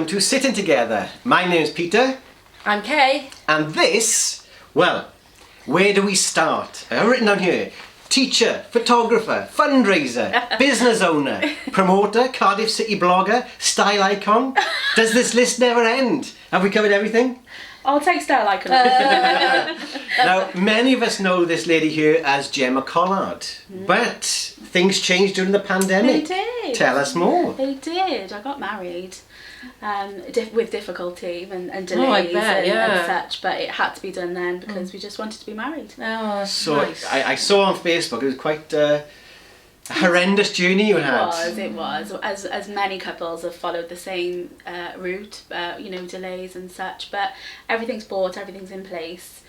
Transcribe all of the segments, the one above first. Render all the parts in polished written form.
welcome to Sitting Together. My name's Peter. I'm Kay. And this, well, where do we start? I've written down here, teacher, photographer, fundraiser, business owner, promoter, Cardiff City blogger, style icon. Does this list never end? Have we covered everything? I'll take style icon. Now, many of us know this lady here as Gemma Collard, but things changed during the pandemic. They did. Tell us more. They did. I got married with difficulty and delays and such, but it had to be done then because we just wanted to be married. Oh, So nice. I saw on Facebook it was quite a horrendous journey you had. It was. As many couples have followed the same route, delays and such, but everything's bought, everything's in place.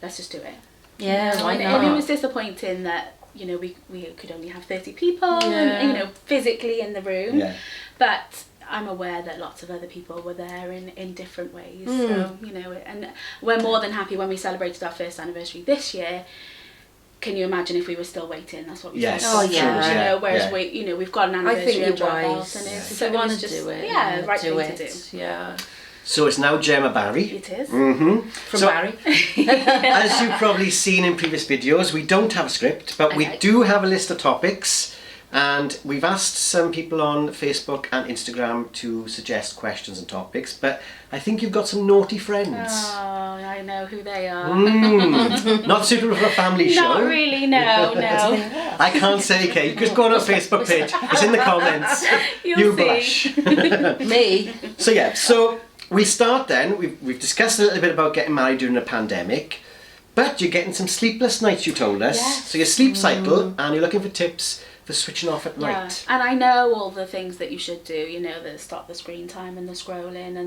Let's just do it. Yeah, why not? And it was disappointing that we could only have 30 people, and, physically in the room. Yeah. But I'm aware that lots of other people were there in different ways. So, and we're more than happy when we celebrated our first anniversary this year. Can you imagine if we were still waiting? That's what we said. Oh yeah. Whereas we've got an anniversary under our belt, and if you want to do it, right do thing it. to do. Yeah. So it's now Gemma Barry. It is. Mm-hmm. From So, Barry. as you've probably seen in previous videos, we don't have a script, but we do have a list of topics, and we've asked some people on Facebook and Instagram to suggest questions and topics, but I think you've got some naughty friends. Oh, I know who they are. Not suitable for a family show. Not really, no. I can't say, Kate. Just go on our Facebook page. It's in the comments. You'll see. Blush. Me. So we start then. We've discussed a little bit about getting married during a pandemic, but you're getting some sleepless nights, you told us. Yes. So your sleep cycle, and you're looking for tips for switching off at night. And I know all the things that you should do, the stop the screen time and the scrolling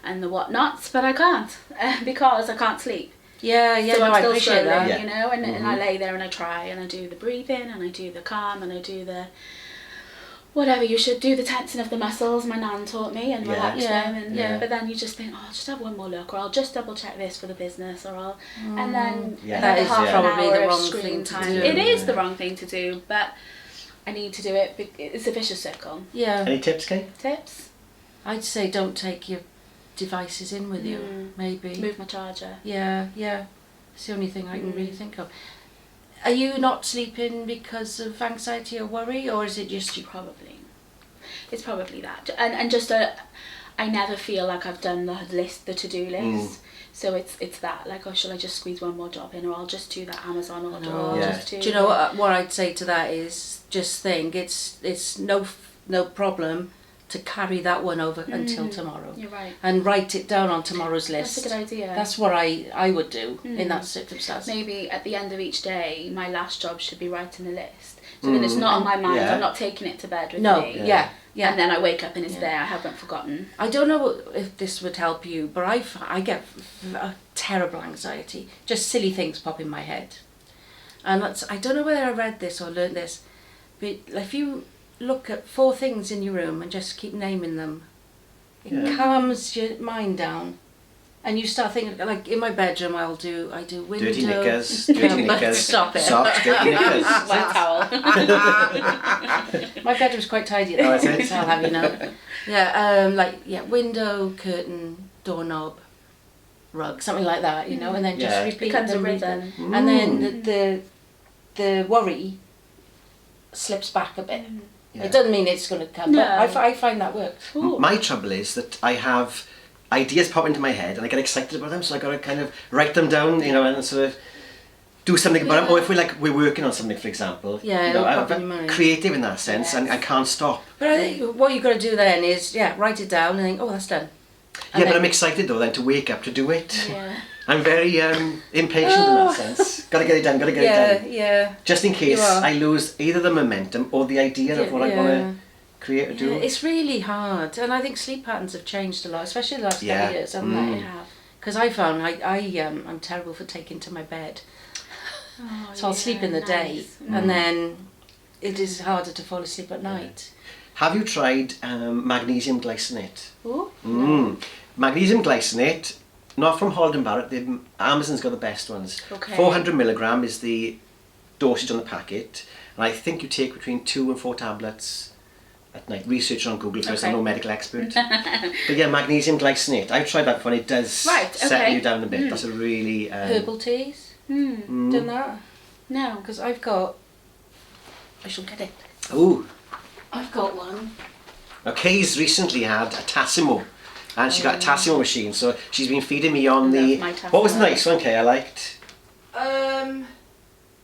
and the whatnots, but I can't because I can't sleep. Yeah, So no, I'm I still appreciate scrolling, that. and I lay there and I try and I do the breathing and I do the calm and I do the whatever you should do, the tensing of the muscles my nan taught me and relax them and but then you just think, I'll just have one more look, or I'll just double check this for the business, or I'll and then that is half an probably hour the of wrong screen thing to time. do. It is the wrong thing to do, but I need to do it. It's a vicious circle. Yeah. Any tips, Kate? Tips? I'd say don't take your devices in with you. Maybe. Move my charger. Yeah. It's the only thing I can really think of. Are you not sleeping because of anxiety or worry, or is it just Probably. It's probably that, and just I never feel like I've done the to-do list. So it's that, like, oh, shall I just squeeze one more job in, or I'll just do that Amazon order, or I'll just do. Do you know what I'd say to that is just think it's no problem to carry that one over until tomorrow. You're right. And write it down on tomorrow's list. That's a good idea. That's what I would do in that circumstance. Maybe at the end of each day, my last job should be writing a list. So then it's not on my mind. Yeah. I'm not taking it to bed with me. Yeah. And then I wake up and it's there. I haven't forgotten. I don't know if this would help you, but I get a terrible anxiety. Just silly things pop in my head. And I don't know whether I read this or learned this, but if you look at 4 things in your room and just keep naming them, it calms your mind down. And you start thinking, like in my bedroom, I do window. Dirty knickers. Stop it. Socks, dirty knickers. Wet towel. My bedroom's quite tidy though, Oh, is it? so I'll have you know. Yeah, window, curtain, doorknob, rug, something like that, and then just repeat Becomes a them, rhythm. and then the worry slips back a bit. Yeah. It doesn't mean it's going to come, but I find that works. My trouble is that I have ideas pop into my head and I get excited about them, so I got to kind of write them down, and sort of do something about them. Or if we're working on something, for example, I'm creative in that sense, and I can't stop. But I think what you've got to do then is write it down and think, oh, that's done. And But I'm excited though then to wake up to do it. Yeah. I'm very impatient in that sense. Gotta get it done, gotta get it done. Yeah. Just in case I lose either the momentum or the idea of what I want to create or do. It's really hard, and I think sleep patterns have changed a lot, especially the last couple of years, haven't they? Because I found I'm terrible for taking to my bed. So I'll sleep in the day, and then it is harder to fall asleep at night. Have you tried magnesium glycinate? Ooh. Magnesium glycinate, not from Holden Barrett, Amazon's got the best ones. Okay. 400 milligram is the dosage on the packet, and I think you take between 2 and 4 tablets a at night. Research on Google first. I'm no medical expert. But yeah, magnesium glycinate. I've tried that before and it does settle you down a bit. That's a really... Herbal teas? Done that? No. Because I've got... I shall get it. Ooh. I've got one. Now, Kay's recently had a Tassimo. And she got a Tassimo machine, so she's been feeding me on the... What was the nice one, Kay? I liked...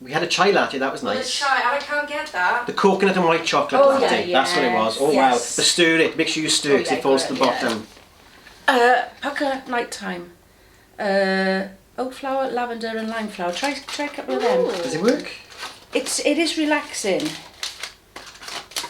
We had a chai latte, that was nice. I can't get that. The coconut and white chocolate latte, that's what it was. Oh wow, the stir it, make sure you stir it because it falls to the bottom. Pucker nighttime. Oat flower, lavender and lime flower. Try a couple of them. Does it work? It is relaxing.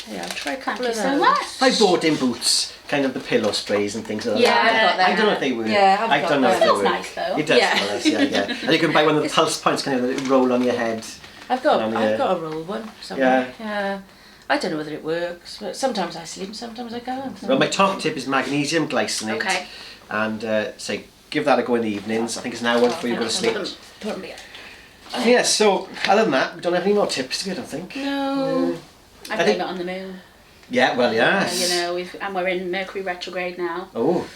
Yeah, I'll try a couple of those. Thank you so much. I bought in Boots, kind of the pillow sprays and things like Yeah, that. I've got them. I don't know if they work. Yeah, I don't know if they Smells work. nice though. It does Yeah. smell nice, yeah. And you can buy one of the pulse points, kind of roll on your head. I've got a roll one somewhere. Yeah. Yeah. I don't know whether it works, but sometimes I sleep, sometimes I can't. Well, my top tip is magnesium glycinate. Okay. And say, give that a go in the evenings. I think it's an hour before you go to sleep. Put them Yeah, so other than that, we don't have any more tips, do we, I don't think? No. I blame it on the moon. Yeah, well, yes. You know, and we're in Mercury retrograde now. Oh,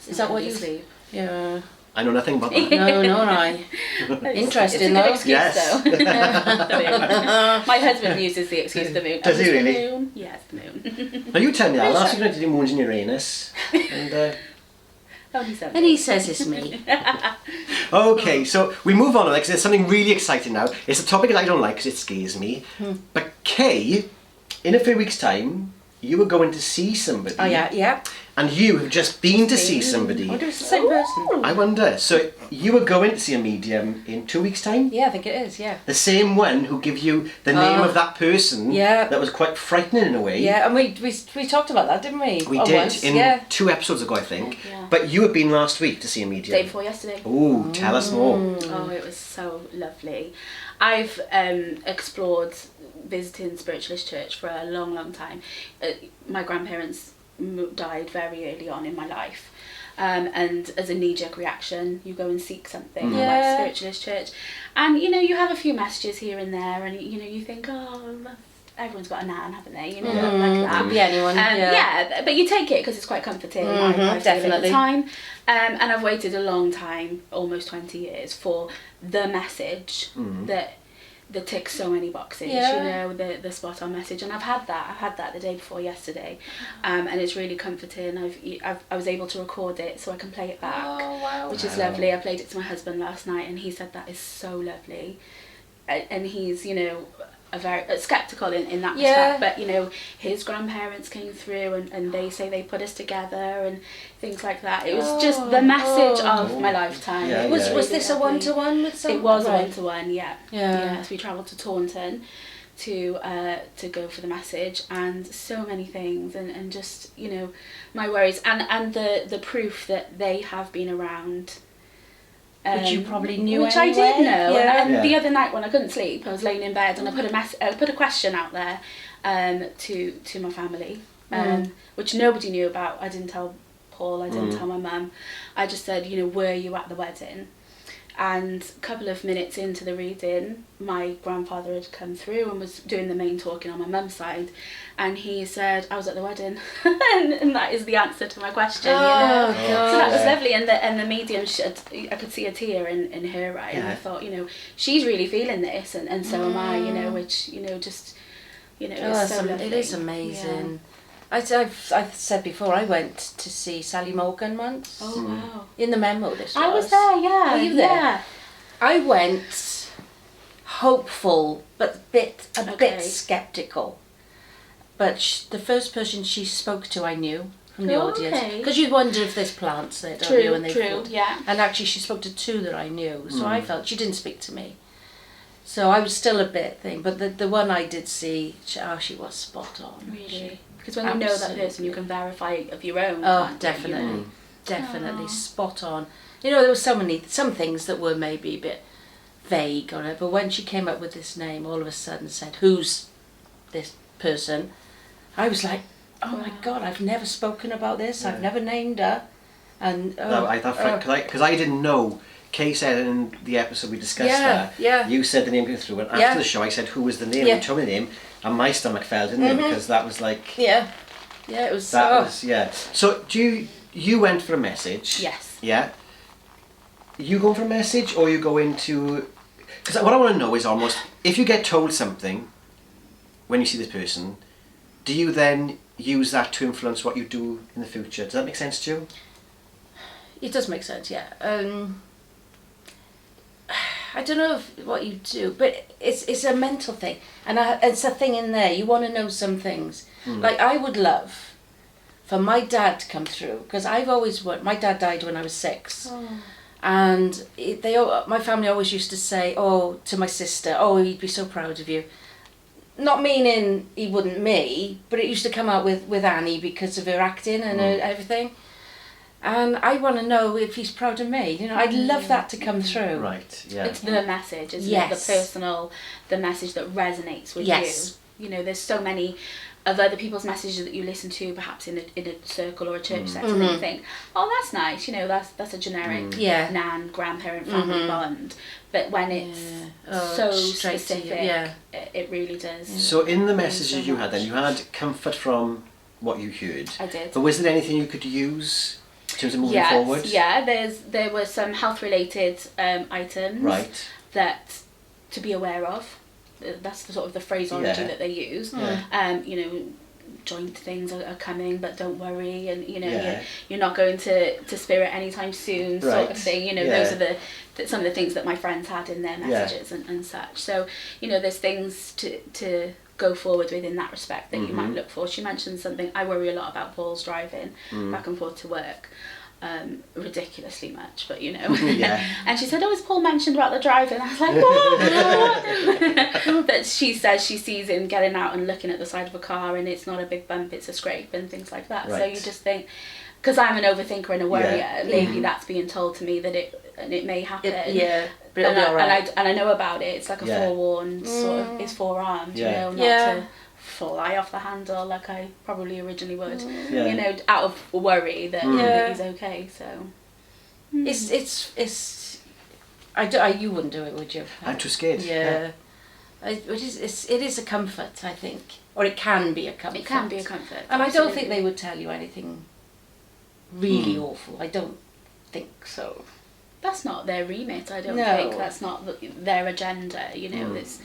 Is that what you sleep? Yeah. I know nothing about that. No, nor I. Interesting It's a good though. excuse Yes. though. The moon. My husband uses the excuse the moon. Does he It's the really? moon. Yeah, it's the moon. Now you tell me that. Last week I did moons in Uranus. And, Only seven. And he says it's me. okay, so we move on because there's something really exciting now. It's a topic that I don't like because it scares me. But Kay, in a few weeks' time, you were going to see somebody. Oh yeah. And you have just been to see I somebody. wonder if it's the same person. I wonder. So you were going to see a medium in 2 weeks' time? Yeah, I think it is, yeah. The same one who gave you the name of that person. Yeah. That was quite frightening in a way. Yeah, and we talked about that, didn't we? We Oh, did once, in yeah. 2 episodes ago, I think. Yeah. But you had been last week to see a medium. Day before yesterday. Ooh, tell us more. Oh, it was so lovely. I've explored visiting Spiritualist Church for a long, long time. My grandparents died very early on in my life. And as a knee-jerk reaction, you go and seek something like Spiritualist Church. And, you know, you have a few messages here and there and, you know, you think, oh, everyone's got a nan, haven't they? You know, like that. Could be anyone. Yeah, but you take it because it's quite comforting. I feel at definitely. the time. And I've waited a long time, almost 20 years, for the message that ticks so many boxes. Yeah. You know, the spot on message, and I've had that the day before yesterday, and it's really comforting. I was able to record it so I can play it back, which is lovely. I played it to my husband last night, and he said that is so lovely, and he's, you know, a very skeptical in that respect, but you know, his grandparents came through and they say they put us together and things like that. It was just the message of my lifetime. Yeah, Was this a one-to-one with someone? It was a one-to-one, yeah. Yeah. So we travelled to Taunton to go for the message, and so many things, and just, you know, my worries and the proof that they have been around. Which you probably knew Which anyway. I did know. Yeah. And the other night when I couldn't sleep, I was laying in bed and I put a question out there to my family, which nobody knew about. I didn't tell Paul, I didn't tell my mum. I just said, you know, were you at the wedding? And a couple of minutes into the reading, my grandfather had come through and was doing the main talking on my mum's side, and he said, I was at the wedding. and that is the answer to my question, you know. So that was lovely, and the medium, I could see a tear in her eye, and I thought, you know, she's really feeling this, and so am I, you know, which, you know, just, you know, it's so lovely. It is amazing. I've said before, I went to see Sally Morgan once. Oh, wow. In the memo this was. I was there, yeah. Were you there? Yeah. I went hopeful, but a bit sceptical. But the first person she spoke to, I knew from the audience. Because you wonder if there's plants there, don't you? And True, yeah. And actually she spoke to two that I knew, so I felt she didn't speak to me. So I was still a bit thing, but the one I did see, she was spot on. Really? Because when you know that person, you can verify of your own. Oh, definitely. Definitely. Spot on. You know, there were some things that were maybe a bit vague on it, but when she came up with this name, all of a sudden said, who's this person? I was like, oh my God, I've never spoken about this. I've never named her. And because I didn't know. Kay said in the episode we discussed that. Yeah. You said the name came through, and after the show I said who was the name. You told me the name, and my stomach fell, didn't it? Because that was like. Yeah. Yeah, it was. That was, yeah. So you went for a message? Yes. Yeah. You go for a message, or you go into... Because what I want to know is almost, if you get told something when you see this person, do you then use that to influence what you do in the future? Does that make sense to you? It does make sense, yeah. I don't know what you do, but it's a mental thing, and it's a thing in there. You want to know some things. Like, I would love for my dad to come through, because I've always worked. My dad died when I was 6, and my family always used to say, "Oh," to my sister, "Oh, he'd be so proud of you." Not meaning he wouldn't me, but it used to come out with Annie because of her acting and her everything. And I want to know if he's proud of me. You know, I'd love that to come through. Right, yeah. It's the message, isn't it? The personal, the message that resonates with you. You know, there's so many of other people's messages that you listen to, perhaps in a circle or a church setting, and you think, oh, that's nice. You know, that's a generic nan, grandparent, family bond. But when it's so specific, it really does. So in the messages you had then, you had comfort from what you heard. I did. But was there anything you could use in terms of moving forward? Yeah, there were some health related items that to be aware of. That's the sort of the phraseology that they use. You know, joint things are coming, but don't worry, and you know you're not going to spirit anytime soon, sort of thing. You know, those are some of the things that my friends had in their messages and such. So you know, there's things to go forward with in that respect that you might look for. She mentioned something. I worry a lot about Paul's driving back and forth to work. Ridiculously much, but you know. And she said, "Oh, was Paul mentioned about the driving?" I was like, "What?" But she says she sees him getting out and looking at the side of a car, and it's not a big bump, it's a scrape and things like that. So you just think, because I'm an overthinker and a worrier, maybe that's being told to me that it may happen. But it'll be all right. And I know about it. It's like a forewarned sort of. It's forearmed, you know, not to fly off the handle like I probably originally would, you know, out of worry that he's okay. So it's you wouldn't do it, would you? I'm too scared. It is a comfort, I think, or it can be a comfort. It can be a comfort, and I don't think they would tell you anything really awful. I don't think so. That's not their remit. I don't think that's not their agenda. You know, it's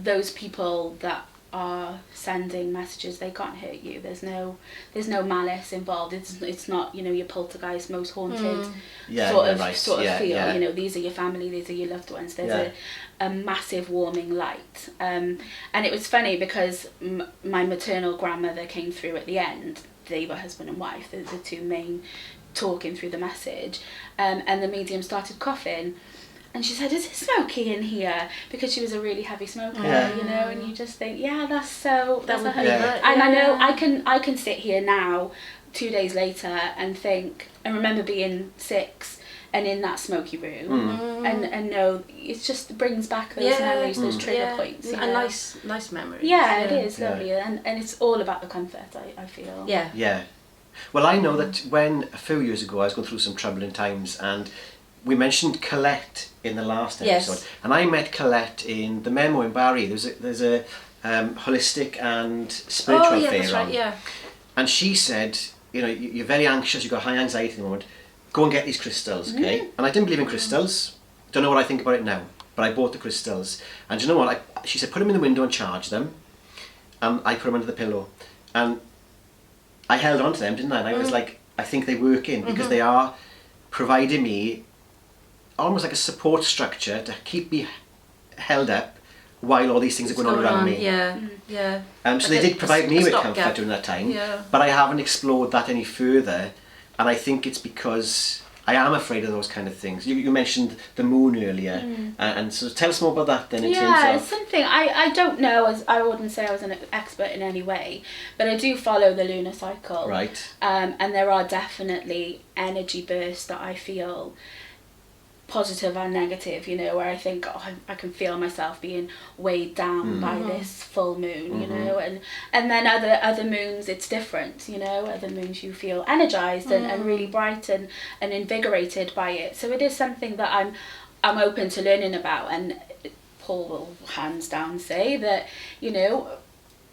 those people that are sending messages. They can't hurt you. There's no malice involved. It's not, you know, your poltergeist, most haunted sort of feel. You know, these are your family. These are your loved ones. There's a massive warming light. And it was funny because my maternal grandmother came through at the end. They were husband and wife, the two main, talking through the message, and the medium started coughing. And she said, "Is it smoky in here?" Because she was a really heavy smoker, you know. And you just think, that's and I know I can sit here now, 2 days later, and think and remember being 6 and in that smoky room, and know it just brings back those memories, those trigger points. A nice memory. Yeah, it is lovely, and it's all about the comfort. I feel. Yeah. Well, I know that when a few years ago I was going through some troubling times, and we mentioned Colette in the last episode, and I met Colette in the Memo in Barry. There's a holistic and spiritual fair that's on. right, And she said, you know, you're very anxious, you've got high anxiety at the moment, go and get these crystals, okay? And I didn't believe in crystals. Don't know what I think about it now, but I bought the crystals. And do you know what? She said, put them in the window and charge them. And I put them under the pillow. And I held on to them, didn't I? And I was like, I think they work in, because they are providing me almost like a support structure to keep me held up while all these things are going on around me. So they did provide me with comfort during that time, but I haven't explored that any further, and I think it's because I am afraid of those kind of things. You mentioned the moon earlier, and so tell us more about that then. It's something I don't know, as I wouldn't say I was an expert in any way, but I do follow the lunar cycle. Right. And there are definitely energy bursts that I feel, positive and negative, you know, where I think, I can feel myself being weighed down by this full moon, you know, and then other moons it's different, you know. Other moons you feel energized and really bright and invigorated by it. So it is something that I'm open to learning about, and Paul will hands down say that, you know,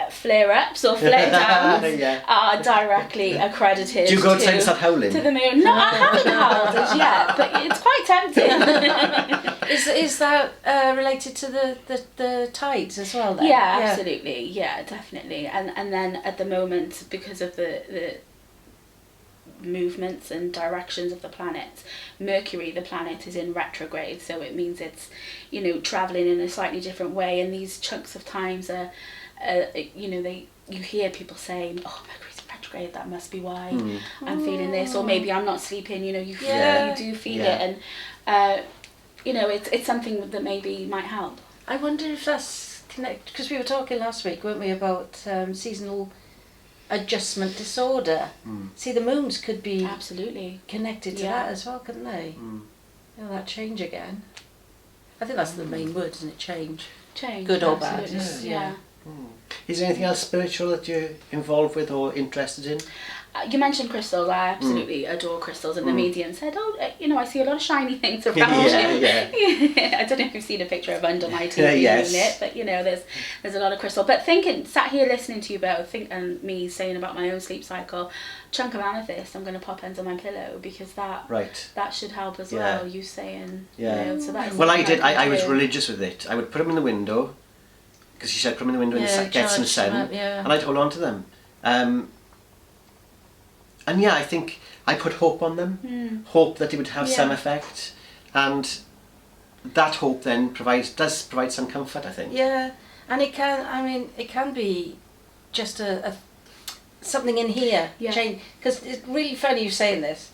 flare-ups or flare-downs Yeah. are directly accredited Do you go outside and start howling? to the moon. No, I haven't howled as yet, but it's quite tempting. Is that related to the tides as well then? Yeah, absolutely. Yeah, definitely. And then at the moment, because of the movements and directions of the planet, Mercury, the planet, is in retrograde, so it means it's, you know, traveling in a slightly different way, and these chunks of times are, you know, you hear people saying, oh, Mercury's in retrograde, that must be why I'm feeling this, or maybe I'm not sleeping, you know, you do feel it, and you know, it's something that maybe might help. I wonder if that's connected, because we were talking last week, weren't we, about seasonal adjustment disorder. See, the moons could be Absolutely connected to that as well, couldn't they? You know, that change again. I think that's the main word, isn't it? Change. Good or bad. Absolutely. Yeah. Is there anything else spiritual that you're involved with or interested in? You mentioned crystals. I absolutely adore crystals, and the medium said, "Oh, you know, I see a lot of shiny things around you." Yeah. I don't know if you've seen a picture of under my TV unit, but you know, there's a lot of crystal. But sat here listening to you both, and me saying about my own sleep cycle, chunk of amethyst, I'm going to pop under my pillow, because that should help as well. You saying, you know, so that's well, I did. I was religious with it. I would put them in the window, because she said put them in the window and get some sun, and I'd hold on to them. And yeah, I think I put hope on them, hope that it would have some effect, and that hope then does provide some comfort, I think. Yeah, and it can be just a something in here change, because it's really funny you saying this.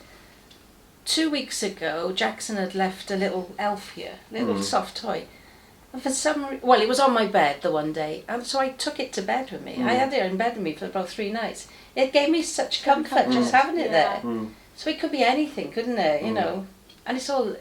2 weeks ago, Jackson had left a little elf here, little soft toy. And for well, it was on my bed the one day, and so I took it to bed with me. I had it in bed with me for about 3 nights. It gave me such comfort just having it there. So it could be anything, couldn't it? You know, and it's all,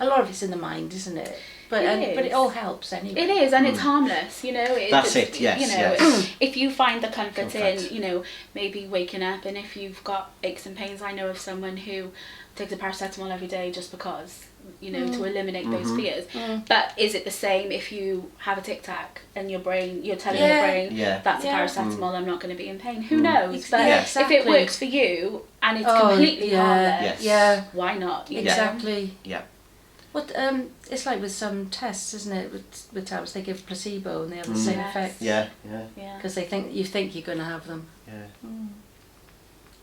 a lot of it's in the mind, isn't it? But it all helps anyway. It is, and it's harmless, you know. That's it. Yes. You know, if you find the comfort in, you know, maybe waking up, and if you've got aches and pains, I know of someone who takes a paracetamol every day just because, you know, to eliminate those fears. But is it the same if you have a tic-tac and you're telling your brain, that's a paracetamol, I'm not going to be in pain? Who knows? But if it works for you and it's completely harmless, why not? Exactly. Yeah. What it's like with some tests, isn't it? With tablets, they give placebo and they have the same effect. Yeah. Because they think you're going to have them. Yeah.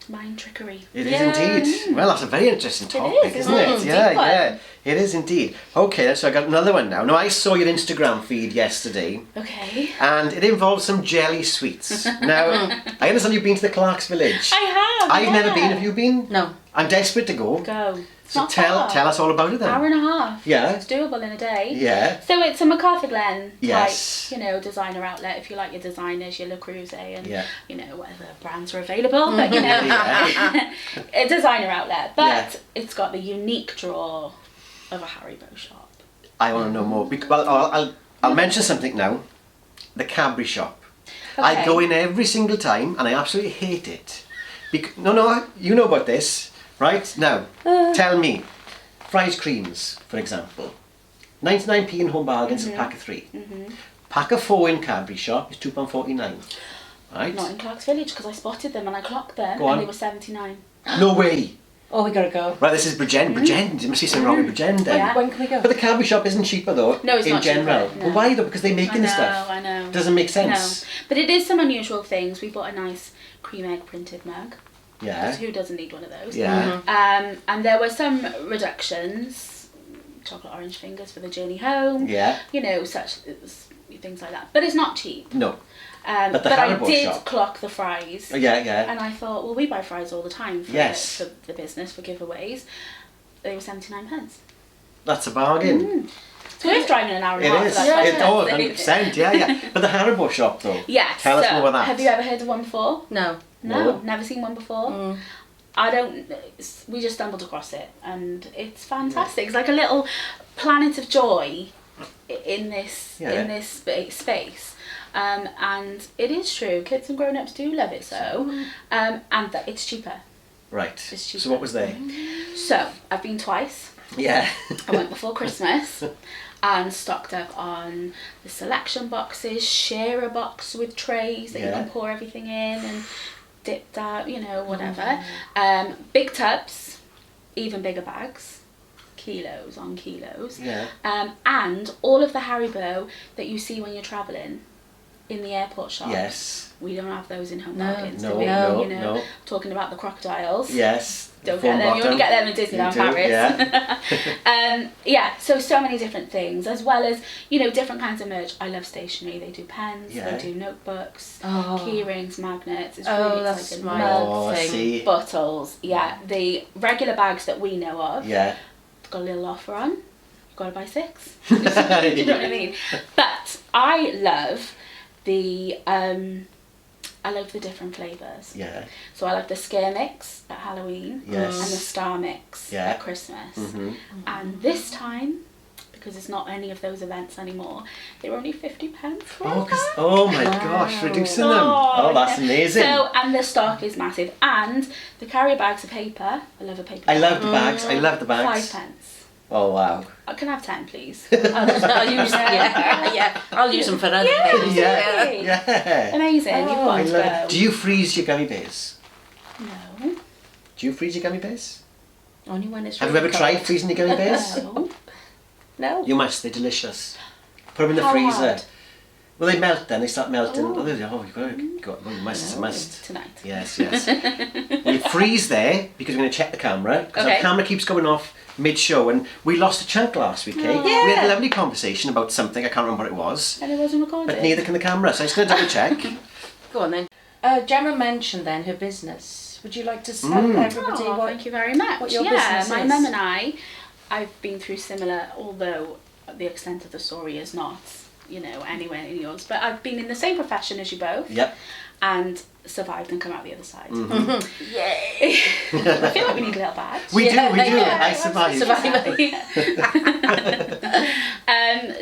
Mind trickery. It is indeed. Well, that's a very interesting topic, isn't it? Yeah. It is indeed. Okay, so I got another one now. Now, I saw your Instagram feed yesterday. Okay. And it involves some jelly sweets. Now, I understand you've been to the Clark's Village. I have. I've never been. Have you been? No. I'm desperate to go. Go. So tell us all about it then. Hour and a half. Yeah. It's doable in a day. Yeah. So it's a MacArthur Glen type, Yes. you know, designer outlet. If you like your designers, your Le Creuset and, you know, whatever brands are available. But, you know, a designer outlet. But it's got the unique draw of a Haribo Shop. I want to know more. Well, I'll mention something now. The Cadbury Shop. Okay. I go in every single time and I absolutely hate it. No, you know about this. Right, now, tell me, fries creams, for example, 99p in Home Bargains, a pack of 3. Pack of 4 in Cadbury Shop is £2.49. Right? Not in Clark's Village, because I spotted them and I clocked them Go on. and they were 79. No way! Oh, we gotta go. Right, this is Bridgend. There must be something wrong with Bridgend then. Yeah. When can we go? But the Cadbury Shop isn't cheaper though, No, it's in not general. cheaper, no. Well, why though? Because they're making the stuff. I know. Doesn't make sense. No. But it is some unusual things. We bought a nice cream egg printed mug. Yeah. Who doesn't need one of those? Yeah. And there were some reductions, chocolate orange fingers for the journey home. Yeah. You know, things like that. But it's not cheap. No. But I did clock the fries. Yeah. And I thought, well, we buy fries all the time for the business, for giveaways. They were 79p. That's a bargain. It's worth driving an hour and a half. It is. For that Oh, 100%. Yeah. But the Haribo Shop though. Yes. Tell us more about that. Have you ever heard of one before? No. No, never seen one before. We just stumbled across it and it's fantastic. It's like a little planet of joy in this space. And it is true, kids and grown-ups do love it so. And that it's cheaper. Right. It's cheaper. So what was there? So, I've been twice. Yeah. I went before Christmas. and stocked up on the selection boxes, share a box with trays that you can pour everything in and dipped out, you know, whatever. Big tubs, even bigger bags, kilos on kilos. And all of the Haribo that you see when you're travelling in the airport shops. Yes. We don't have those in Home Bargains, No, do we? no, You know, no. Talking about the crocodiles. Yes. Don't get them. You only get them in Disneyland Paris. Yeah. So many different things, as well as, you know, different kinds of merch. I love stationery. They do pens, they do notebooks, key rings, magnets. It's really that's exciting. my Mugs, thing. bottles. The regular bags that we know of. Yeah. Got a little offer on. You've got to buy 6. Do you know what I mean? But I love the different flavours. Yeah. So I like the Scare Mix at Halloween and the Star Mix at Christmas. And this time, because it's not any of those events anymore, they're only 50 pence. Oh my gosh, reducing them. Oh, that's amazing. So, and the stock is massive. And the carrier bags of paper. I love a paper bag. I love the bags. I love the bags. 5 pence. Oh wow. Can I have 10, please? I'll use them for other things. Yeah. Amazing. You've got to go. Do you freeze your gummy bears? No. Do you freeze your gummy bears? Only when it's Have you ever tried freezing your gummy bears? No. No. You must. They're delicious. Put them in the How freezer. hard? Well, they melt then. They start melting. Oh. You must. It's a must. Tonight. Yes. Well, you freeze there because we're going to check the camera. Because our camera keeps going off mid-show, and we lost a chunk last week, eh? Yeah. We had a lovely conversation about something. I can't remember what it was. And it wasn't recorded. But neither can the camera, so I'm just going to double check. Go on then. Gemma mentioned then her business. Would you like to tell everybody thank you very much. what your business my is? mum and I've been through similar, although the extent of the story is not, you know, anywhere in yours, but I've been in the same profession as you both. Yep. And survived and come out the other side. Yay! I feel like we need a little badge. We do. I survived.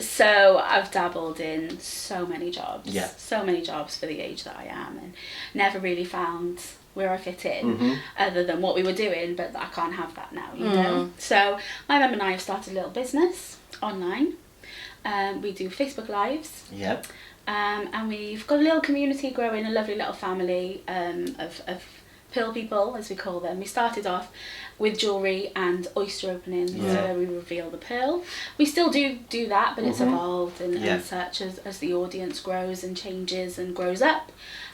So I've dabbled in so many jobs. Yeah. So many jobs for the age that I am, and never really found where I fit in other than what we were doing, but I can't have that now, you know. So my mum and I have started a little business online. We do Facebook Lives. Yep. And we've got a little community growing, a lovely little family of pearl people, as we call them. We started off with jewellery and oyster openings, where we reveal the pearl. We still do that, but it's evolved and such as the audience grows and changes and grows up.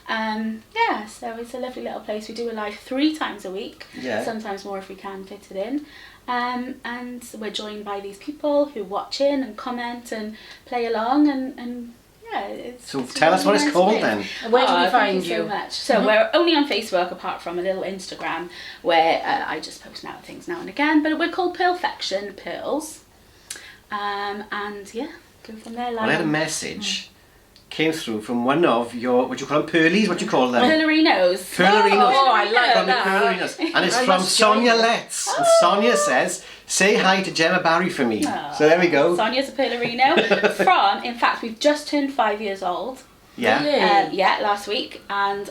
So it's a lovely little place. We do a live 3 times a week, sometimes more if we can fit it in. And we're joined by these people who watch in and comment and play along and so tell us what it's called then. Where do we find you? you? So much. So we're only on Facebook, apart from a little Instagram where I just post things now and again. But we're called Pearlfection Pearls, and go from there. Well, I had a message came through from one of your, what do you call them, pearlies? What do you call them? Pearlerinos. Pearlerinos. Oh, I like From the that. Pearlerinos. And it's from Sonia Letts. And Sonia says, say hi to Gemma Barry for me. So there we go. Sonia's a Pearlerino from, in fact, we've just turned 5 years old. Yeah. Last week, and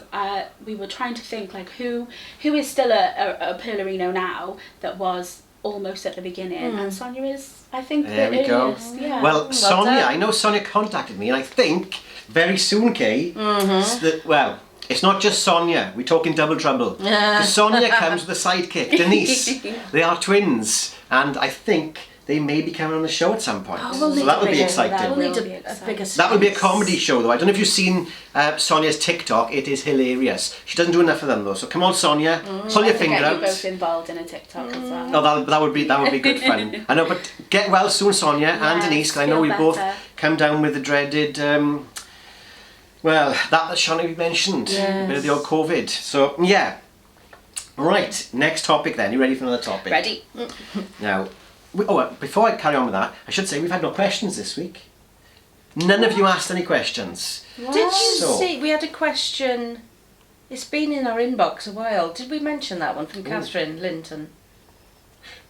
we were trying to think like who is still a Pearlerino now that was almost at the beginning, and Sonia is, I think, there the we go. earliest. Yeah. Well, Sonia, I know Sonia contacted me, and I think very soon, Kay, well, it's not just Sonia, we're talking double trouble. Because Sonia comes with a sidekick, Denise. They are twins, and I think they may be coming on the show at some point. So that would be exciting. We'll need a bigger That would be a comedy show though. I don't know if you've seen Sonia's TikTok. It is hilarious. She doesn't do enough of them though. So come on, Sonia, pull your finger out. You're both involved in a TikTok as well. Oh, that would be good fun. I know, but get well soon, Sonia and Denise. Because I know we both come down with the dreaded. That Shani mentioned, a bit of the old COVID. So yeah. Right, next topic then. You ready for another topic? Ready. Now. Before I carry on with that, I should say we've had no questions this week. None of you asked any questions. Did you see, we had a question, it's been in our inbox a while, did we mention that one from Catherine Linton?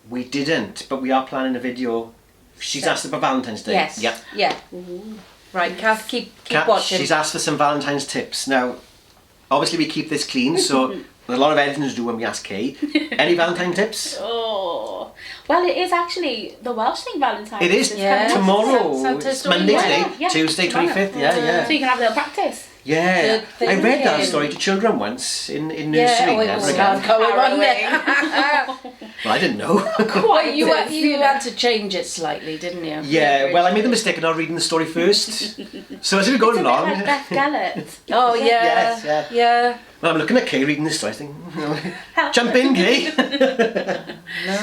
We didn't, but we are planning a video. She's asked about Valentine's Day. Yes. Yep. Yeah. Right, Kath, keep watching. She's asked for some Valentine's tips. Now, obviously we keep this clean, so there's a lot of editing to do when we ask Kay. Any Valentine tips? Well, it is actually the Welsh thing, Valentines. It is Yeah. tomorrow. Santa It's story, Monday yeah. today, Yeah, Tuesday, tomorrow. 25th. Yeah. So you can have a little practice. Yeah, Good I read that thinking. story to children once in Yeah, nursery. it Never was again. going on Well, I didn't know. Well, you had to change it slightly, didn't you? Yeah, well, I made the mistake of not reading the story first. So as we were going It's a bit along, like Beth Gellert. Oh, yeah. Yes, yeah. Yeah. well, I'm looking at Kay reading this story. I think, jump in, Kay.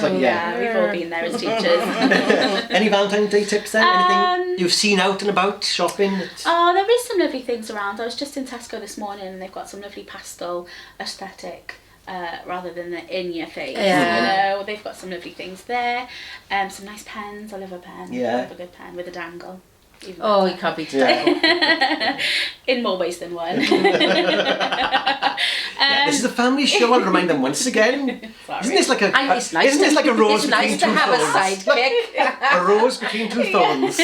So, Yeah, we've all been there as teachers. Any Valentine's Day tips then? Anything you've seen out and about shopping? Oh, there is some lovely things around. I was just in Tesco this morning and they've got some lovely pastel aesthetic. Rather than the in your face, Yeah. you know, they've got some lovely things there. Some nice pens. I love a pen. Yeah. I love a good pen with a dangle. Even Oh, better. you can't beat Yeah. In more ways than one. Yeah, this is a family show. I'll remind them once again. Sorry. Isn't this like a? And it's nice isn't this like a rose it's between nice to two have thorns? a sidekick. A rose between two thorns.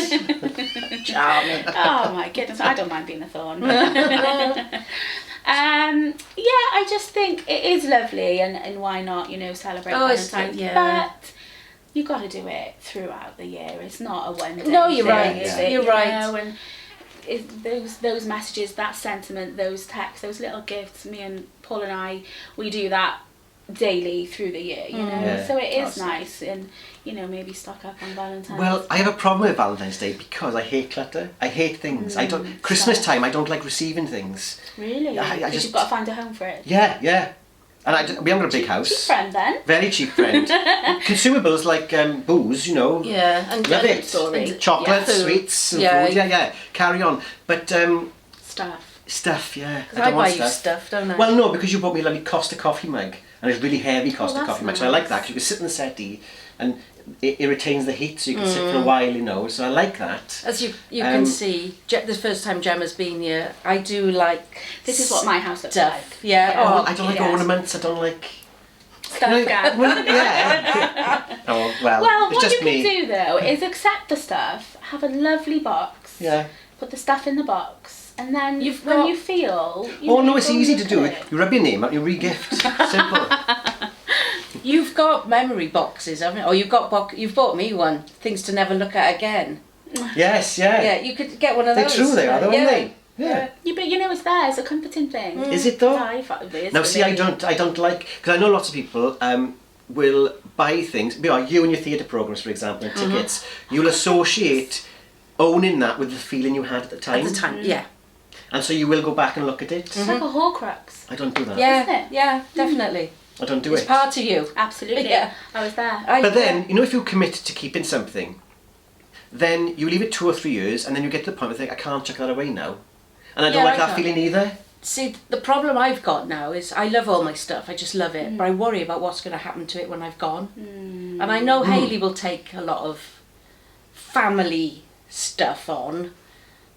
Charming. Oh my goodness, I don't mind being a thorn. Yeah, I just think it is lovely, and why not, you know, celebrate it's Valentine's. good, yeah. But you got to do it throughout the year. It's not a one day. No, you're thing, right. is Yeah. it? You're You right. know, and those messages, that sentiment, those texts, those little gifts. Me and Paul and I, we do that daily through the year. You know, Yeah. so it is Awesome. nice, and you know, maybe stock up on Valentine's. Well, I have a problem with Valentine's Day because I hate clutter. I hate things. I don't. Christmas time, I don't like receiving things. really, I because just- you've got to find a home for it. Yeah. And we haven't got a big house. Cheap friend then. Very cheap friend. Consumables like booze, you know. Yeah. And Love it. Sorry. Chocolates, Yeah. sweets, and Yeah. food. Yeah. Carry on. But Stuff. stuff, yeah. I don't buy want you stuff, don't I? Well, no, because you bought me a lovely Costa coffee mug, and it's really heavy Costa that's coffee mug. So I like nice. that because you can sit in the settee, and it retains the heat, so you can sit for a while, you know. So I like that. As you can see, the first time Gemma's been here, I do like This is what my house looks stuff. like. Yeah. Oh, Oh, I don't like yes. ornaments. I don't like. Stuff gang. Yeah. Oh well. Well, it's what just you me. can do though is accept the stuff, have a lovely box, Yeah. put the stuff in the box, and then You've when got- you feel. Oh no, you it's go easy and to look do at it. You rub your name out, you re-gift. Simple. You've got memory boxes, haven't you? Or you've bought me one. Things to never look at again. Yes, yeah. Yeah, you could get one of They're those. true, they are, though, yeah. aren't they? Yeah. Yeah, but you know it's there. It's a comforting thing. Is it though? I thought it is Now, for see, I me. don't like, because I know lots of people will buy things, you and your theatre programmes, for example, and tickets, you'll associate owning that with the feeling you had at the time. At the time, yeah. And so you will go back and look at it. It's like a Horcrux. I don't do that. Yeah, Isn't it? yeah, definitely. I don't do It's it. part of you. Absolutely. Yeah. I was there. But then, you know, if you commit to keeping something, then you leave it 2 or 3 years, and then you get to the point where you think, I can't chuck that away now. And I don't Yeah, like I that can't. feeling either. See, the problem I've got now is I love all my stuff. I just love it. But I worry about what's going to happen to it when I've gone. And I know Hayley will take a lot of family stuff on.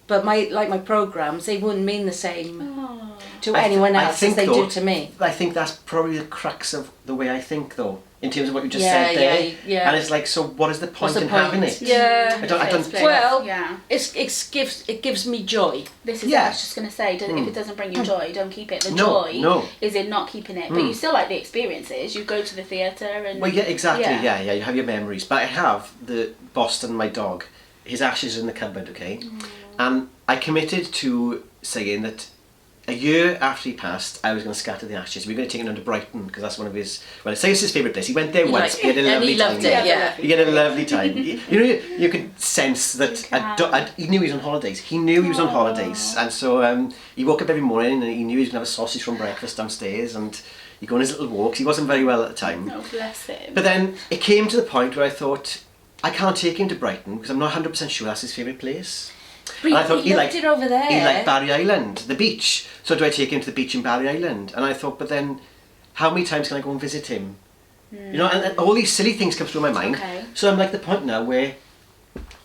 But my programmes, they wouldn't mean the same Oh. to I anyone else as think, they though, do to me. I think that's probably the crux of the way I think, though, in terms of what you just Yeah, said there. yeah. And it's like, so what is the point What's the in point? having it? Yeah. I don't. Well, Yeah. it gives me joy. This is Yeah. what I was just going to say. If it doesn't bring you joy, don't keep it. The No, joy no. is in not keeping it. But you still like the experiences. You go to the theatre and... Well, yeah, exactly. Yeah. Yeah, you have your memories. But I have the Boston, my dog. His ashes are in the cupboard, okay? And I committed to saying that a year after he passed, I was going to scatter the ashes. We were going to take him down to Brighton because that's one of his. Well, it's his favourite place. He went there once. He had a and lovely he loved time. it, yeah. He had a lovely time. You know, you could sense that he knew he was on holidays. He knew he was on holidays, and so he woke up every morning and he knew he was going to have a sausage from breakfast downstairs, and he'd go on his little walks. He wasn't very well at the time. Oh, bless him. But then it came to the point where I thought, I can't take him to Brighton because I'm not 100% sure that's his favourite place. But And I thought he loved it over there. He liked Barry Island, the beach. So do I take him to the beach in Barry Island? And I thought, but then how many times can I go and visit him? You know, and all these silly things come through my mind. Okay. So I'm like the point now where,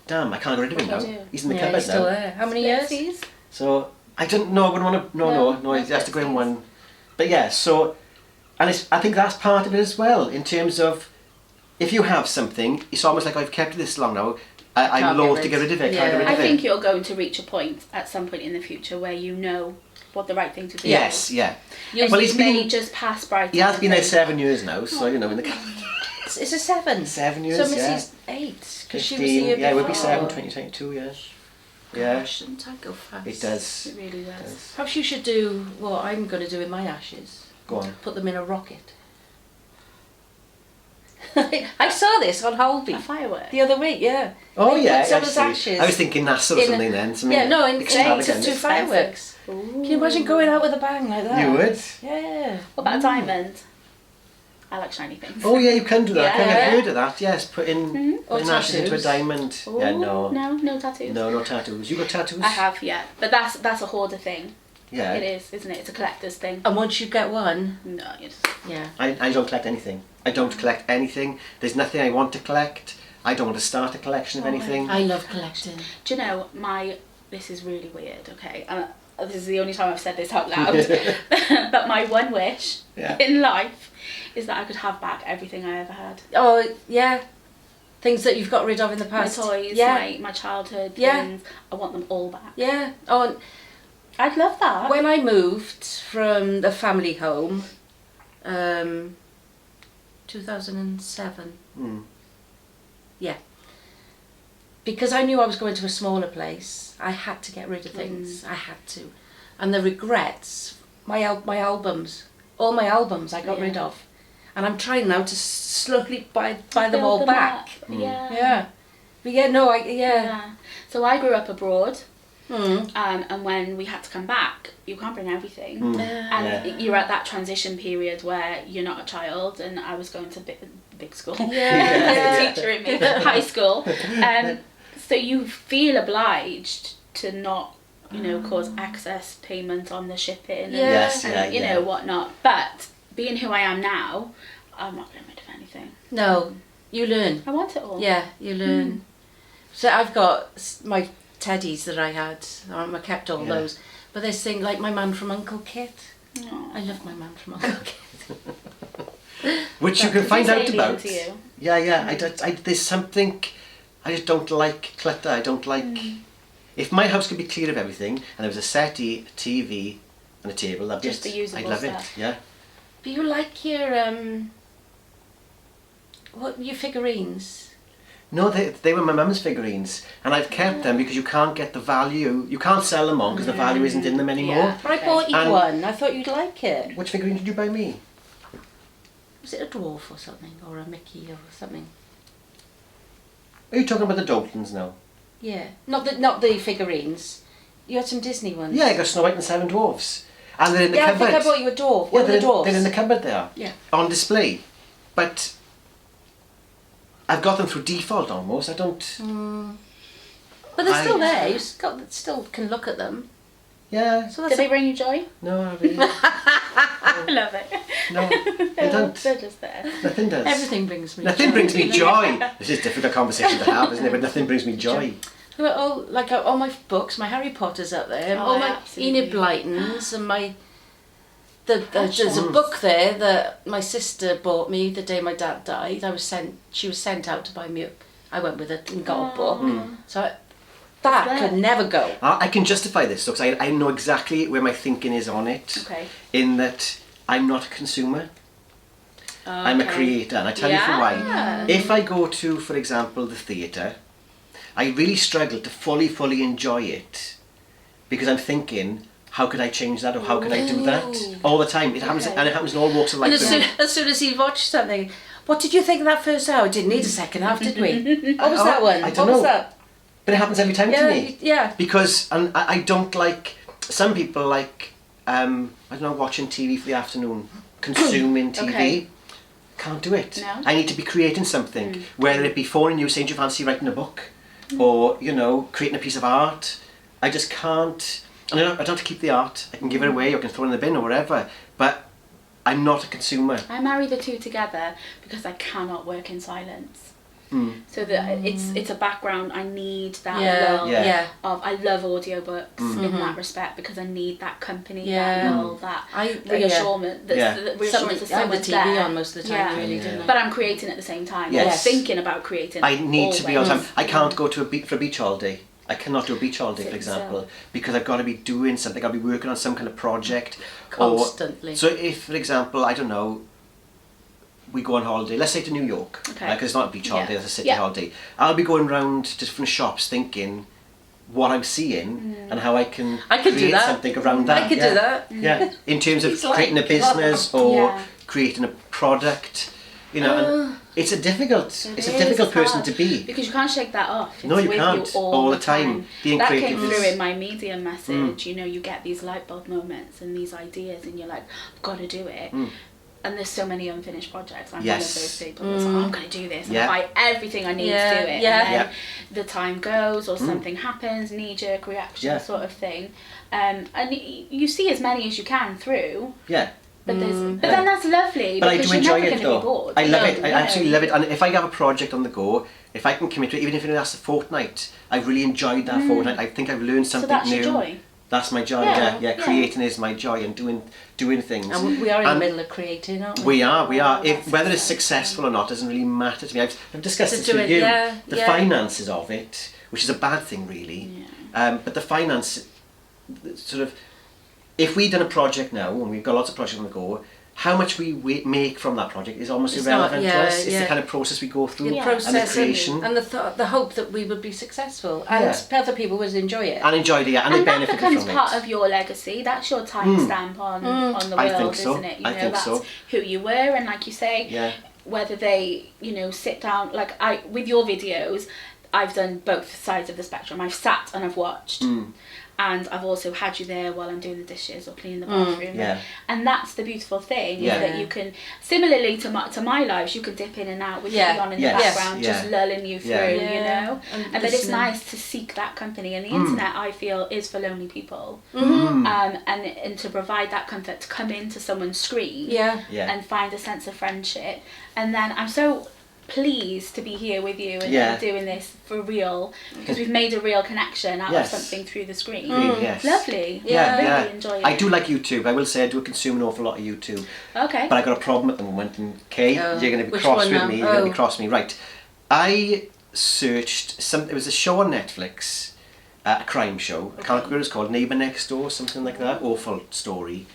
damn, I can't get rid of him What now. do I do? He's in the Yeah, cupboard he's still now. there. How many years? Splitsies? So I don't know. I wouldn't want to. No. He has to go in Splitsies. one. But yeah. So, and I think that's part of it as well in terms of if you have something, it's almost like I've kept it this long now. I'm Can't loath get to get rid of it. rid- Can't get rid yeah. of I it. think you're going to reach a point at some point in the future where you know what the right thing to do Yes. is. Yeah. And Well, you he's may been. just pass Brighton. He has and been there think, 7 years now. So you know in the. It's a 7. 7 years, So Missy's 8, because she was the 15, year yeah, before. we'll be 7, 2022, yeah. Yeah, Gosh, shouldn't time go fast? it does. It really does. It does. Perhaps you should do what I'm going to do with my ashes. Go on. Put them in a rocket. I saw this on Holby A firework. the other week, yeah. Oh They yeah, put someone's actually. ashes I was thinking NASA or in a- something then. Something Yeah, no, in extravagant. to fireworks. Ooh. Can you imagine going out with a bang like that? You would? Yeah. What about a diamond? I like shiny things. Oh yeah, you can do that. Yeah. I've heard of that. Yes, putting Or ashes into a tattoos. diamond. Ooh, Yeah, no, no tattoos. no tattoos. You got tattoos? I have, yeah, but that's a hoarder thing. Yeah. It is, isn't it? It's a collector's thing. And once you get one, No, you just yeah. I don't collect anything. I don't collect anything. There's nothing I want to collect. I don't want to start a collection of anything. I love collecting. Do you know, this is really weird, okay? This is the only time I've said this out loud. But my one wish Yeah. in life is that I could have back everything I ever had. Oh, yeah. Things that you've got rid of in the My past. toys, Yeah. my childhood Yeah. things. I want them all back. Yeah. Oh, I'd love that. when I moved from the family home, 2007, Mm. yeah. Because I knew I was going to a smaller place, I had to get rid of things. I had to. And the regrets, my albums, all my albums I got Yeah. rid of. And I'm trying now to slowly buy them Build all them back. up. Yeah. Yeah. But yeah, no, yeah. Yeah. So I grew up abroad, Mm. and when we had to come back, you can't bring everything. Mm. And Yeah. you're at that transition period where you're not a child, and I was going to big school Yeah. as a teacher in high school. So you feel obliged to not, cause excess payment on the shipping and, Yeah. Yes, and, yeah. whatnot. But being who I am now, I'm not getting rid of anything. No, you learn. I want it all. Yeah, you learn. So I've got my teddies that I had. I kept all Yeah. those. But there's things like my man from Uncle Kit. Aw. I love my man from Uncle Kit. Which you can find It's out alien about. to you. Yeah. There's something. I just don't like clutter. I don't like. If my house could be clear of everything and there was a settee, a TV, and a table, that'd be Just it. the usable I'd love stuff. it. Yeah. But you like your your figurines? No, they were my mum's figurines, and I've kept them because you can't get the value. You can't sell them on because the value isn't in them anymore. Yeah. But I bought you And- one. I thought you'd like it. Which figurine did you buy me? Was it a dwarf or something, or a Mickey or something? Are you talking about the Daltons now? Yeah, not the figurines. You had some Disney ones. Yeah, I got Snow White and the Seven Dwarfs, and they're in the Yeah, I cupboard. think I bought you a dwarf. Yeah, One of the dwarfs. they're in the cupboard there. Yeah. On display, but I've got them through default almost. I don't. But they're still I- there. You still can look at them. Yeah. So Did that's they bring you joy? No, I really. I love it. No, they don't. They're just there. Nothing does. everything brings me. Nothing joy. brings me joy. This is a difficult conversation to have, isn't it? But nothing brings me joy. All my books, my Harry Potter's up there. Oh, all my absolutely. Enid Blytons and my. There's a book there that my sister bought me the day my dad died. She was sent out to buy me. I went with her and got a book. So that It's could there. never go. I can justify this because I know exactly where my thinking is on it. Okay. In that I'm not a consumer. I'm a creator, and I tell you for why. Yeah. If I go to, for example, the theatre, I really struggle to fully enjoy it because I'm thinking, how could I change that or how could I do that? Ooh. All the time. It happens, Okay. and it happens in all walks of And life. as soon as he watched something, what did you think of that first hour? Didn't need a second half, did we? What was that one? I don't what was know. that? But it happens every time to me. Yeah. Because I don't like, some people like, I don't know, watching TV for the afternoon, consuming TV. Okay. Can't do it. No? I need to be creating something, whether it be phoning you saying do you fancy writing a book or, creating a piece of art. I just can't, and I don't have to keep the art. I can give it away or I can throw it in the bin or whatever, but I'm not a consumer. I marry the two together because I cannot work in silence. So that it's a background. I need that lull Yeah. of. I love audiobooks in that respect because I need that company, Yeah. that lull, that I- reassurance. Yeah. The reassurance Something that I had the someone's TV there. on most of the time, really, didn't I? But I'm creating at the same time. Yes. I'm thinking about creating. I need to be on always. time. I can't go to for a beach all day. I cannot do a beach all day, for Sit example, still. because I've got to be doing something. I'll be working on some kind of project. Constantly. So if, for example, I don't know, we go on holiday, let's say to New York, Okay. because it's not a beach holiday, it's a city Yeah. holiday. I'll be going around to different shops thinking what I'm seeing and how I can do create that. something around that. I could do that. Yeah, in terms of He's like, creating a business or Yeah. creating a product, you know, and it's a difficult person hard, to be. because you can't shake that off. It's No, you with can't. you All the time. Being that creative came through is- in my medium message. You know, you get these light bulb moments and these ideas, and you're like, I've got to do it. And there's so many unfinished projects. I'm one of those people that's like, I'm going to do this. And I buy everything I need to do it. Yeah. And then the time goes or something happens, knee-jerk reaction sort of thing. And you see as many as you can through. Yeah. But then that's lovely. But I because do you're enjoy never it going to though. be bored. I love No, it. I no. absolutely love it. And if I have a project on the go, if I can commit to it, even if it lasts a fortnight, I've really enjoyed that fortnight. I think I've learned something that's new. your joy. That's my joy. Yeah, Yeah. yeah. Creating is my joy, and doing things. And we are in the middle of creating, aren't we? We are. That's Whether it's exciting. successful or not doesn't really matter to me. I've discussed To this do with it, you. yeah, The yeah. finances of it, which is a bad thing, really. But the finance, sort of, if we've done a project now and we've got lots of projects on the go, how much we make from that project is almost It's irrelevant not- to yeah, us. It's yeah. the kind of process we go through The Yeah. process and the creation. and the hope that we would be successful and other people would enjoy it. And enjoyed it, and they And that benefited becomes from part it. of your legacy. That's your timestamp on the I world, think so. isn't it? You I know, think that's so. who you were, and like you say, Yeah. whether they, sit down, with your videos, I've done both sides of the spectrum. I've sat and I've watched. And I've also had you there while I'm doing the dishes or cleaning the bathroom. Yeah. And that's the beautiful thing, Yeah. is that you can, similarly to my lives, you can dip in and out with Yeah. me on in Yes. the background, Yeah. just lulling you through, Yeah. you Yeah. know? And And that it's listening. nice to seek that company. And the internet, I feel, is for lonely people. Mm. And to provide that comfort, to come into someone's screen Yeah. Yeah. and find a sense of friendship. And then I'm so pleased to be here with you and Yeah. doing this for real, because we've made a real connection out Yes. of something through the screen. Yes. Lovely. Yeah. Really Yeah. enjoy it. I do like YouTube. I will say I do consume an awful lot of YouTube. Okay. But I got a problem at the moment, and Kay, Oh, you're going to be which cross one with now? me. You're going to Oh. be cross with me, right? I searched it was a show on Netflix, a crime show. I can't remember what it was called, Neighbour Next Door, something like that. Awful story.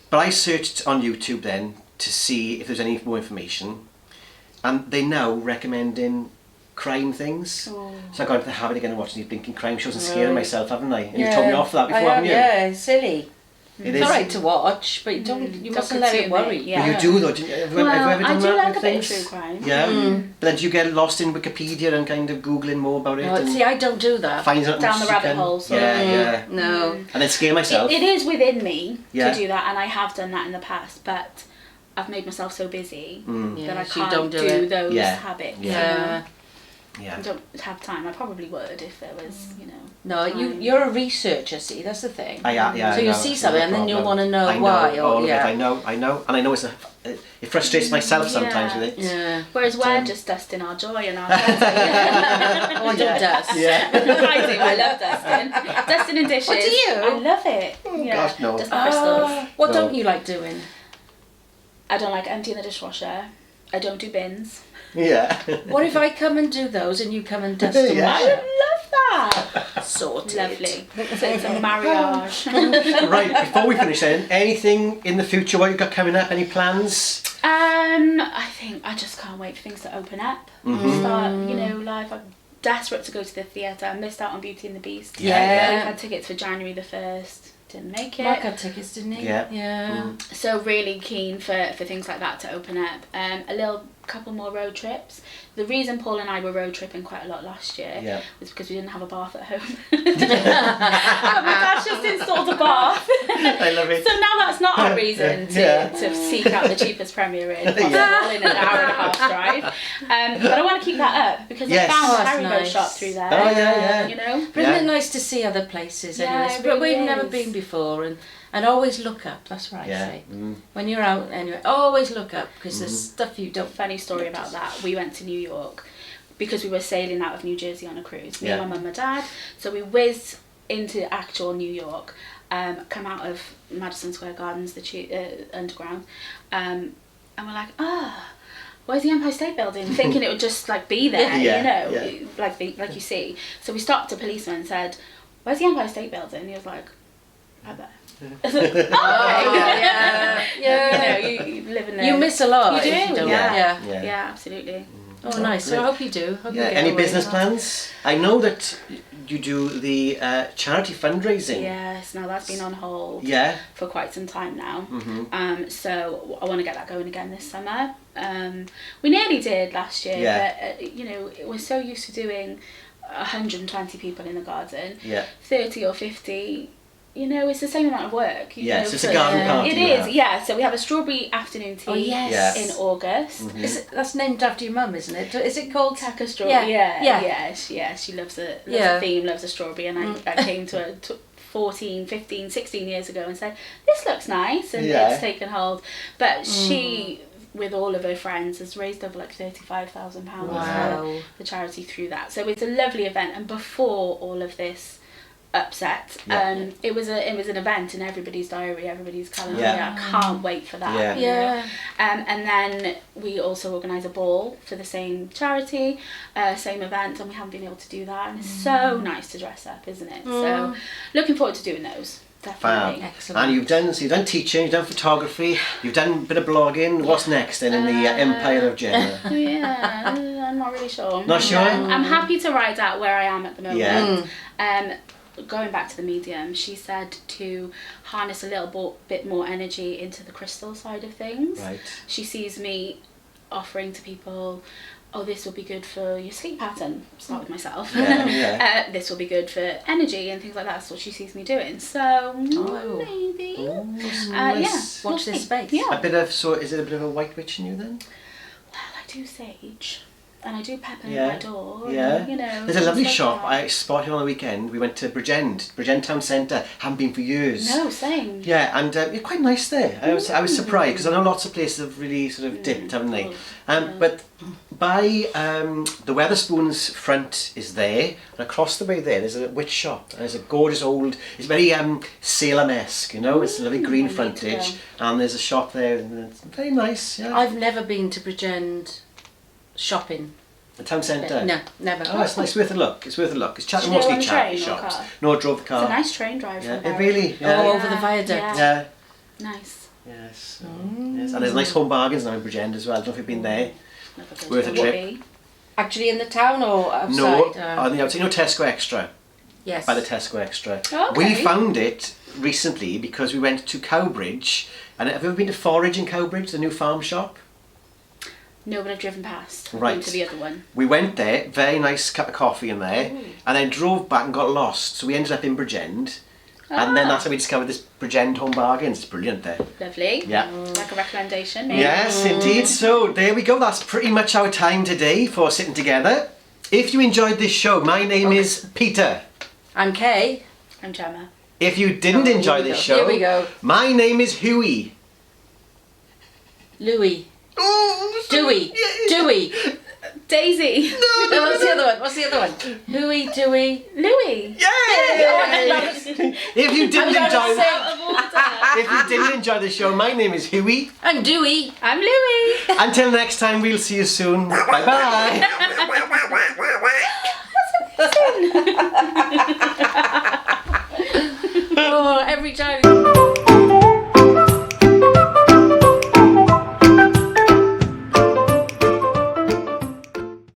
But I searched on YouTube then to see if there's any more information, and they now recommending crime things. Oh. So I got into the habit again of watching these blinking crime shows and scaring Right. myself, haven't I? And you've told me off for that before, I haven't you? Yeah, silly. It It's is. alright to watch, but you don't. You Don't mustn't let it consume worry. it, yeah. But you do though. Have you ever I done do that like with a bit of things? true crime. Yeah. But then do you get lost in Wikipedia and kind of Googling more about it? Oh, and see, I don't do that. find out Down much the you rabbit can? hole, sort Yeah, of. yeah. No. And then scare myself. It is within me Yeah. to do that, and I have done that in the past, but I've made myself so busy Yeah, that I so you can't don't do do it. those Yeah. habits. Yeah. You know? Yeah. I don't have time. I probably would if there was, No, time. you're a researcher. See, that's the thing. Yeah. So I you know, see it's something not a and then you'll problem. want to know I know why. all Or of yeah. it. I know, and I know it frustrates myself sometimes with it. Yeah. Whereas But, we're just dusting our joy and our pleasure. Oh, I don't dust. Yeah. I do. I love dusting. Dusting and dishes. Oh, do you? I love it. Yeah. gosh, no. Dusting crystals. What No. don't you like doing? I don't like emptying the dishwasher. I don't do bins. Yeah. What if I come and do those and you come and dust them? Yeah. I would love that. Sorted. Lovely. So it's a marriage. Right, before we finish then, anything in the future, what you've got coming up, any plans? I think I just can't wait for things to open up. Start, life. I'm desperate to go to the theatre. I missed out on Beauty and the Beast. Yeah, Yeah. I had tickets for January the 1st. Didn't make it. Mark had tickets, didn't he? Yeah. Yeah. So really keen for things like that to open up. A couple more road trips. The reason Paul and I were road tripping quite a lot last year was because we didn't have a bath at home. But my dad's just installed a bath. I love it. So now that's not our reason to seek out the cheapest Premier Inn possible in an hour and a half drive. But I want to keep that up because Yes. I found Oh, a that's Haribo nice. shop through there. Oh, yeah. But isn't Yeah. it nice to see other places Yeah, anyway? it But really we've never is. been before and always look up, that's what I Yeah. say. When you're out anyway, always look up because there's stuff you don't. Funny story about that. We went to New York because we were sailing out of New Jersey on a cruise. Me, Yeah. my mum, my dad. So we whizzed into actual New York, come out of Madison Square Gardens, the underground, and we're like, where's the Empire State Building? Thinking it would just be there, like you see. So we stopped a policeman and said, where's the Empire State Building? And he was like, Out there. Yeah. You live in there. You miss a lot. You do, if you don't. yeah. Yeah. Yeah, absolutely. Oh, nice. So I hope you do. Hope you Yeah. get Any away. business plans? I know that you do the charity fundraising. Yes, now that's been on hold Yeah. for quite some time now. Mm-hmm. So I want to get that going again this summer. We nearly did last year, Yeah. but we're so used to doing 120 people in the garden. Yeah. 30 or 50. It's the same amount of work. Yes, it's a garden party. It you is, have. yeah. So we have a strawberry afternoon tea Oh, yes. in August. Mm-hmm. That's named after your mum, isn't it? Is it called Taka strawberry. Yeah. She loves a Yeah. theme, loves a strawberry, and I came to her 14, 15, 16 years ago and said, this looks nice, and it's taken hold. But she, with all of her friends, has raised over like £35,000 for the charity through that. So it's a lovely event, and before all of this upset, it was an event in everybody's diary, everybody's calendar. I can't wait for that. And then we also organise a ball for the same charity, same event, and we haven't been able to do that, and it's so nice to dress up, isn't it? So looking forward to doing those, definitely. Excellent. And you've done teaching, you've done photography, you've done a bit of blogging. What's next then in the empire of Gemma? I'm not really sure. Not sure? I'm happy to ride out where I am at the moment. Yeah. Going back to the medium, she said to harness a little bit more energy into the crystal side of things. Right. She sees me offering to people, oh, this will be good for your sleep pattern. Start with myself. This will be good for energy and things like that. That's what she sees me doing. So maybe. Nice. Watch this space. Yeah. A bit of, so is it a bit of a white witch in you then? Well, I do sage. And I do pepper Yeah. at my door. Yeah. And, There's a lovely things like shop. that. I spotted on the weekend. We went to Bridgend Town Centre. Haven't been for years. No, same. Yeah, and it's quite nice there. I was surprised because I know lots of places have really sort of dipped, haven't they? But by the Weatherspoons front is there, and across the way there's a witch shop. And there's a gorgeous old. It's very Salem-esque, It's a lovely green I need to frontage, go. and there's a shop there, and it's very nice. Yeah. I've never been to Bridgend shopping. The town centre. No, never. Oh, it's nice. Worth a look. It's worth a look. It's Did you go mostly on the charity train or shops. car? No, I drove the car. It's a nice train drive Yeah, from it there. really. Yeah. Oh, over the viaduct. Yeah. Nice. Yes. Yes. And there's nice home bargains now in Bridgend as well. I don't know if you've been there. Never been Worth to a Would trip. be. Actually in the town or outside? No, on the outside. Tesco Extra. Yes. By the Tesco Extra. Okay. We found it recently because we went to Cowbridge. And have you ever been to Forage in Cowbridge, the new farm shop? No, but I've driven past. Right. Been to the other one. We went there, very nice cup of coffee in there, and then drove back and got lost. So we ended up in Bridgend. And then that's how we discovered this Bridgend Home Bargains. It's brilliant there. Lovely. Yeah. Like a recommendation, maybe. Yes, indeed. So there we go. That's pretty much our time today for sitting together. If you enjoyed this show, my name is Peter. I'm Kay. I'm Gemma. If you didn't enjoy this show, Here we go. my name is Huey. Louis. Dewey. Dewey. Daisy. No, what's the other one? What's the other one? Huey, Dewey. Louis. Yay! If you didn't I'm enjoy, gonna if you didn't enjoy the show, my name is Huey. I'm Dewey. I'm Louis. Until next time, we'll see you soon. Bye bye. Oh, every time.